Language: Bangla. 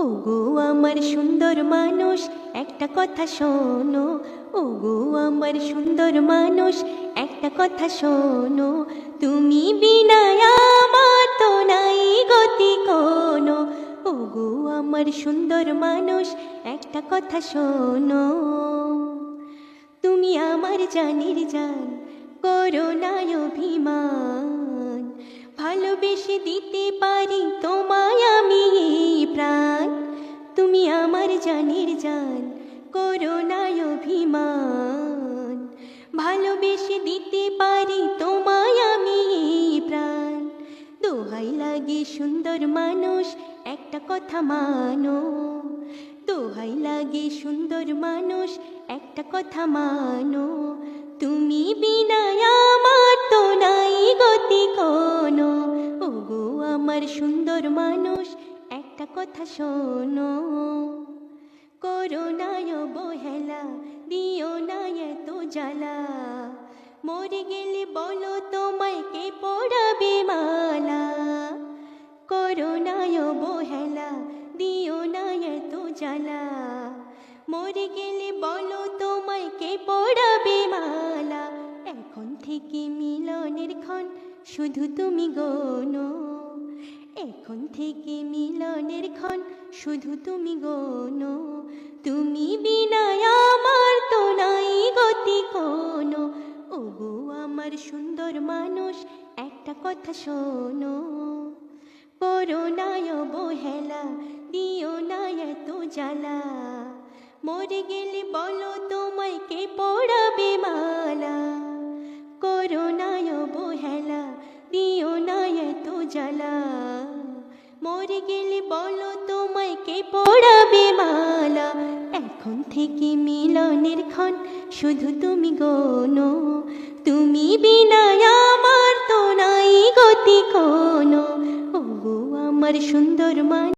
ওগো আমার সুন্দর মানুষ একটা কথা শোনো, ওগো আমার সুন্দর মানুষ একটা কথা শোনো, তুমি বিনা আমার তো নাই গতি কোনো। ওগো আমার সুন্দর মানুষ একটা কথা শোনো, তুমি আমার জানের জান, করো না অভিমান, ভালোবেসে দিতে পারি তোমায় আমি প্রাণ। তুমি আমার জানের জান, করো না অভিমান, ভালোবেসে দিতে পারি তোমায় আমি প্রাণ। দোহাই লাগে সুন্দর মানুষ একটা কথা মানো, দোহাই লাগে সুন্দর মানুষ একটা কথা মানো, তুমি বিনা আমার তো নাই গতি কোনো। ওগো আমার সুন্দর মানুষ একটা কথা শোনো, করো না অবহেলা, দিও না এত জ্বালা, মরে গেলে বলো তোমায় কে পড়াবে মালা। করো না অবহেলা, দিও না এত জ্বালা, মরে গেলে বলো তোমায় কে পড়াবে মালা। এখন থেকে মিলনের ক্ষণ শুধু তুমি গোনো, এখন থেকে মিলনের ক্ষণ শুধু তুমি গোনো, তুমি বিনা আমার তো নাই গতি কোনো। ওগো আমার সুন্দর মানুষ একটা কথা শোনো, করো না অবহেলা, দিও না এত জ্বালা, মরে গেলে বলো তোমায় কে পড়াবে মালা। করো না অবহেলা, দিও না এত জ্বালা, মরে গেলে বলো তোমায় কে পড়াবে মালা। এখন থেকে মিলনের ক্ষণ শুধু তুমি গোনো, তুমি বিনা আমার তো নাই গতি কোনো। ওগো আমার সুন্দর মান।